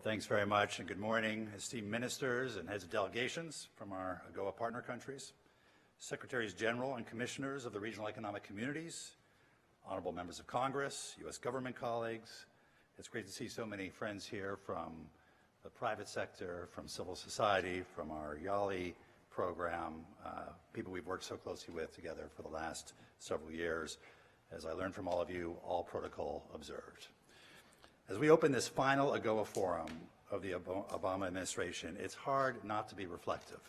Well, thanks very much, and good morning, esteemed ministers and heads of delegations from our AGOA partner countries, secretaries general and commissioners of the regional economic communities, honorable members of Congress, U.S. government colleagues. It's great to see so many friends here from the private sector, from civil society, from our YALI program, people we've worked so closely with together for the last several years. As I learned from all of you, all protocol observed. As we open this final AGOA forum of the Obama administration, it's hard not to be reflective.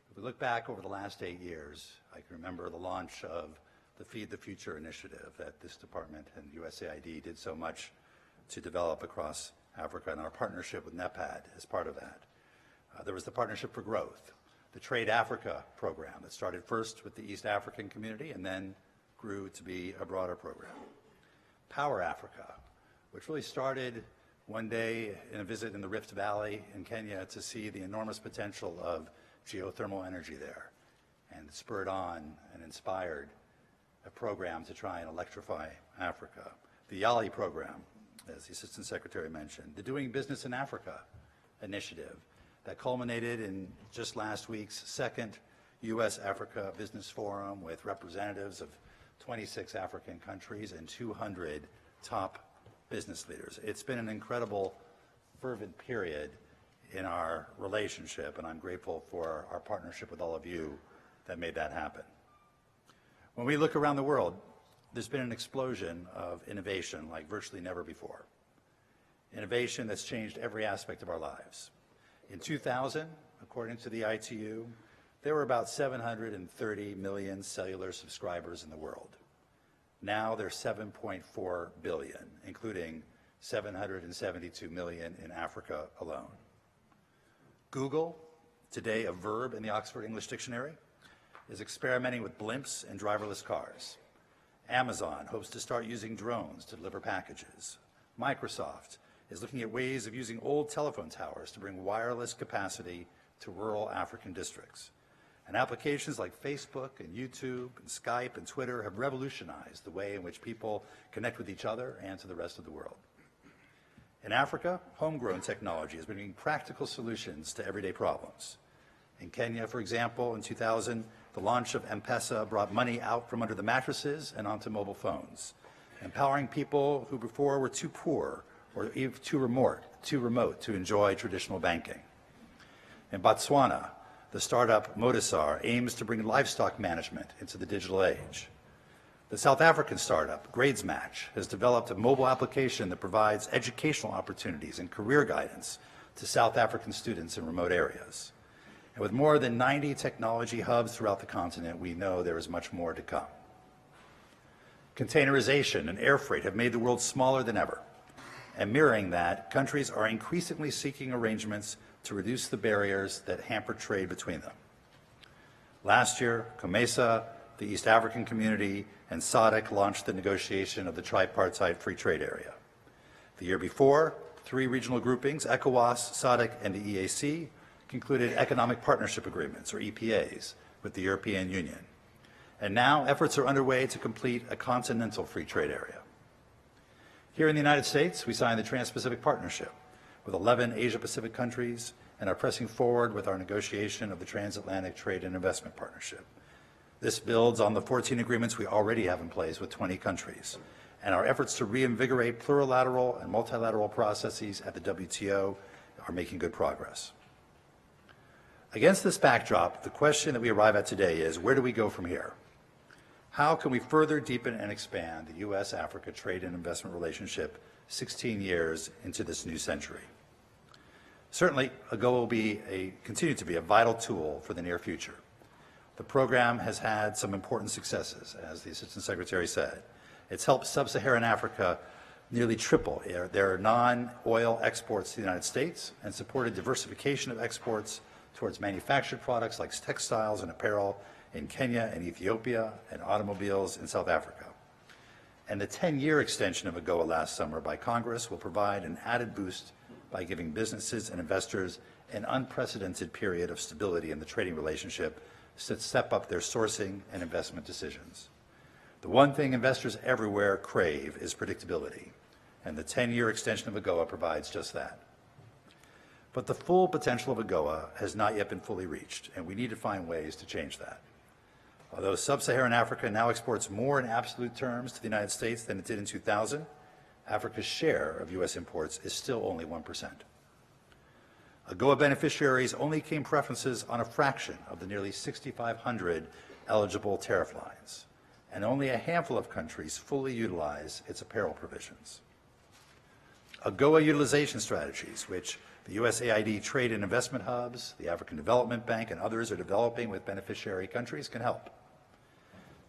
If we look back over the last 8 years, I can remember the launch of the Feed the Future initiative that this department and USAID did so much to develop across Africa, and our partnership with NEPAD as part of that. There was the Partnership for Growth, the Trade Africa program that started first with the East African community and then grew to be a broader program. Power Africa, which really started one day in a visit in the Rift Valley in Kenya to see the enormous potential of geothermal energy there, and spurred on and inspired a program to try and electrify Africa. The YALI program, as the Assistant Secretary mentioned, the Doing Business in Africa initiative that culminated in just last week's second U.S.-Africa Business Forum with representatives of 26 African countries and 200 top business leaders. It's been an incredible, fervent period in our relationship, and I'm grateful for our partnership with all of you that made that happen. When we look around the world, there's been an explosion of innovation like virtually never before. Innovation that's changed every aspect of our lives. In 2000, according to the ITU, there were about 730 million cellular subscribers in the world. Now there's 7.4 billion, including 772 million in Africa alone. Google, today a verb in the Oxford English Dictionary, is experimenting with blimps and driverless cars. Amazon hopes to start using drones to deliver packages. Microsoft is looking at ways of using old telephone towers to bring wireless capacity to rural African districts. And applications like Facebook and YouTube and Skype and Twitter have revolutionized the way in which people connect with each other and to the rest of the world. In Africa, homegrown technology is bringing practical solutions to everyday problems. In Kenya, for example, in 2000, the launch of M-Pesa brought money out from under the mattresses and onto mobile phones, empowering people who before were too poor or even too remote to enjoy traditional banking. In Botswana, the startup Modisar aims to bring livestock management into the digital age. The South African startup Gradesmatch has developed a mobile application that provides educational opportunities and career guidance to South African students in remote areas. And with more than 90 technology hubs throughout the continent, we know there is much more to come. Containerization and air freight have made the world smaller than ever. And mirroring that, countries are increasingly seeking arrangements to reduce the barriers that hamper trade between them. Last year, COMESA, the East African Community, and SADC launched the negotiation of the Tripartite Free Trade Area. The year before, 3 regional groupings, ECOWAS, SADC, and the EAC, concluded economic partnership agreements, or EPAs, with the European Union. And now efforts are underway to complete a continental free trade area. Here in the United States, we signed the Trans-Pacific Partnership with 11 Asia-Pacific countries and are pressing forward with our negotiation of the Transatlantic Trade and Investment Partnership. This builds on the 14 agreements we already have in place with 20 countries, and our efforts to reinvigorate plurilateral and multilateral processes at the WTO are making good progress. Against this backdrop, the question that we arrive at today is, where do we go from here? How can we further deepen and expand the U.S.-Africa trade and investment relationship 16 years into this new century? Certainly, AGOA will continue to be a vital tool for the near future. The program has had some important successes, as the Assistant Secretary said. It's helped sub-Saharan Africa nearly triple their non-oil exports to the United States and supported diversification of exports towards manufactured products like textiles and apparel in Kenya and Ethiopia and automobiles in South Africa. And the 10-year extension of AGOA last summer by Congress will provide an added boost by giving businesses and investors an unprecedented period of stability in the trading relationship to step up their sourcing and investment decisions. The one thing investors everywhere crave is predictability, and the 10-year extension of AGOA provides just that. But the full potential of AGOA has not yet been fully reached, and we need to find ways to change that. Although sub-Saharan Africa now exports more in absolute terms to the United States than it did in 2000, Africa's share of U.S. imports is still only 1%. AGOA beneficiaries only claim preferences on a fraction of the nearly 6,500 eligible tariff lines, and only a handful of countries fully utilize its apparel provisions. AGOA utilization strategies, which the USAID Trade and Investment Hubs, the African Development Bank, and others are developing with beneficiary countries, can help.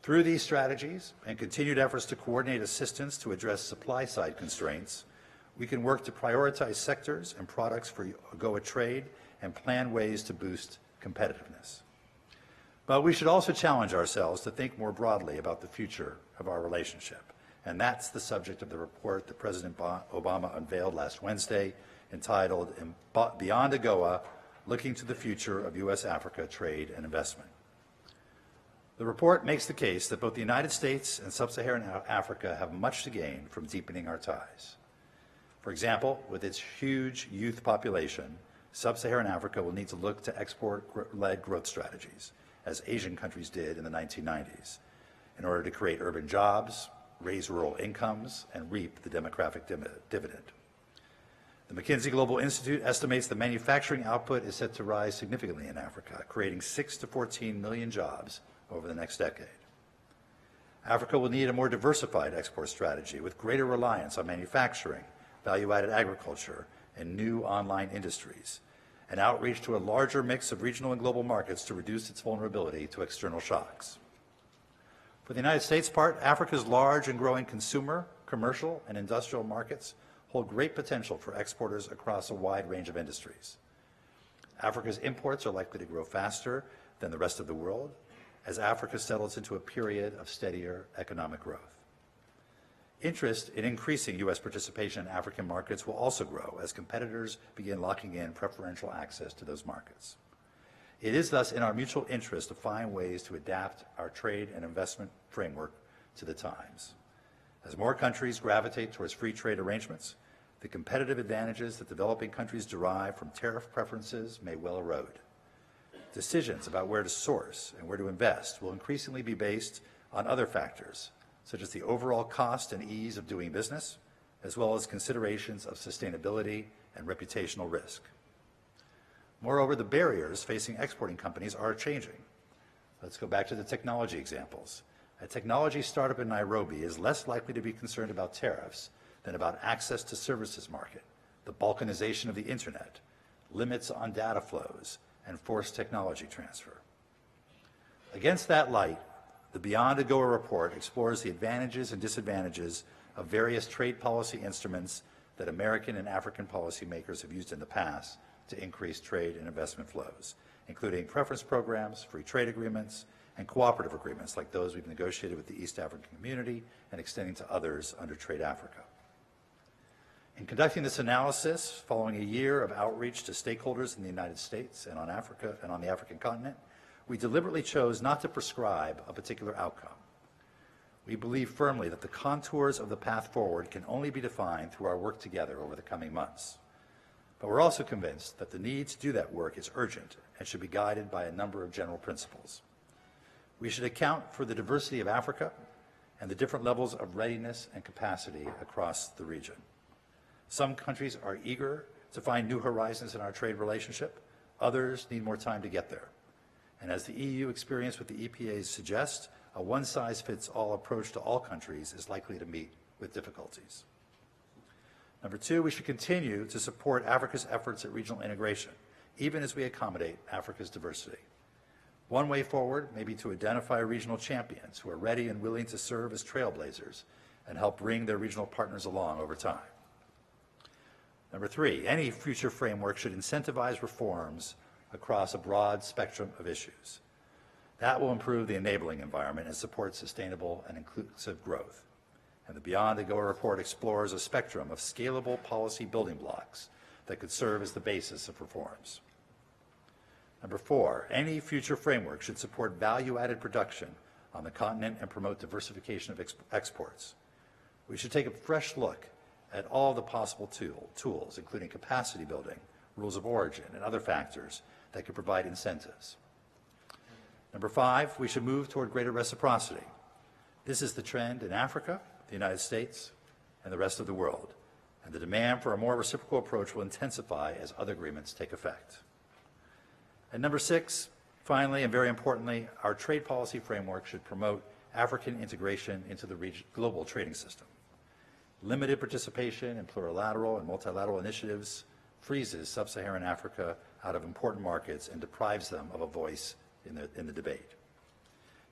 Through these strategies and continued efforts to coordinate assistance to address supply-side constraints, we can work to prioritize sectors and products for AGOA trade and plan ways to boost competitiveness. But we should also challenge ourselves to think more broadly about the future of our relationship. And that's the subject of the report that President Obama unveiled last Wednesday, entitled Beyond AGOA, Looking to the Future of U.S.-Africa Trade and Investment. The report makes the case that both the United States and sub-Saharan Africa have much to gain from deepening our ties. For example, with its huge youth population, sub-Saharan Africa will need to look to export-led growth strategies, as Asian countries did in the 1990s, in order to create urban jobs, raise rural incomes, and reap the demographic dividend. The McKinsey Global Institute estimates the manufacturing output is set to rise significantly in Africa, creating 6 to 14 million jobs over the next decade. Africa will need a more diversified export strategy with greater reliance on manufacturing, value-added agriculture, and new online industries, and outreach to a larger mix of regional and global markets to reduce its vulnerability to external shocks. For the United States' part, Africa's large and growing consumer, commercial, and industrial markets hold great potential for exporters across a wide range of industries. Africa's imports are likely to grow faster than the rest of the world as Africa settles into a period of steadier economic growth. Interest in increasing U.S. participation in African markets will also grow as competitors begin locking in preferential access to those markets. It is thus in our mutual interest to find ways to adapt our trade and investment framework to the times. As more countries gravitate towards free trade arrangements, the competitive advantages that developing countries derive from tariff preferences may well erode. Decisions about where to source and where to invest will increasingly be based on other factors, such as the overall cost and ease of doing business, as well as considerations of sustainability and reputational risk. Moreover, the barriers facing exporting companies are changing. Let's go back to the technology examples. A technology startup in Nairobi is less likely to be concerned about tariffs than about access to services market, the balkanization of the internet, limits on data flows, and forced technology transfer. Against that light, the Beyond AGOA report explores the advantages and disadvantages of various trade policy instruments that American and African policymakers have used in the past to increase trade and investment flows, including preference programs, free trade agreements, and cooperative agreements like those we've negotiated with the East African Community and extending to others under Trade Africa. In conducting this analysis, following a year of outreach to stakeholders in the United States and on Africa and on the African continent, we deliberately chose not to prescribe a particular outcome. We believe firmly that the contours of the path forward can only be defined through our work together over the coming months. But we're also convinced that the need to do that work is urgent and should be guided by a number of general principles. We should account for the diversity of Africa and the different levels of readiness and capacity across the region. Some countries are eager to find new horizons in our trade relationship. Others need more time to get there. And as the EU experience with the EPAs suggests, a one-size-fits-all approach to all countries is likely to meet with difficulties. Number two, we should continue to support Africa's efforts at regional integration, even as we accommodate Africa's diversity. One way forward may be to identify regional champions who are ready and willing to serve as trailblazers and help bring their regional partners along over time. Number three, any future framework should incentivize reforms across a broad spectrum of issues. That will improve the enabling environment and support sustainable and inclusive growth. And the Beyond AGOA report explores a spectrum of scalable policy building blocks that could serve as the basis of reforms. Number four, any future framework should support value-added production on the continent and promote diversification of exports. We should take a fresh look at all the possible tools, including capacity building, rules of origin, and other factors that could provide incentives. Number 5, we should move toward greater reciprocity. This is the trend in Africa, the United States, and the rest of the world, and the demand for a more reciprocal approach will intensify as other agreements take effect. And number 6, finally, and very importantly, our trade policy framework should promote African integration into the global trading system. Limited participation in plurilateral and multilateral initiatives freezes sub-Saharan Africa out of important markets and deprives them of a voice in the debate.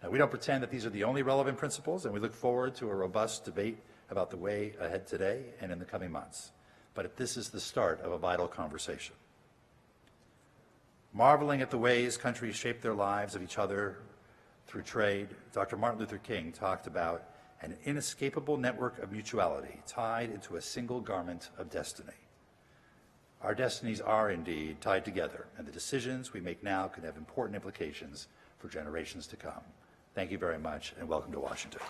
Now, we don't pretend that these are the only relevant principles, and we look forward to a robust debate about the way ahead today and in the coming months. But this is the start of a vital conversation. Marveling at the ways countries shape their lives of each other through trade, Dr. Martin Luther King talked about an inescapable network of mutuality tied into a single garment of destiny. Our destinies are indeed tied together, and the decisions we make now can have important implications for generations to come. Thank you very much, and welcome to Washington.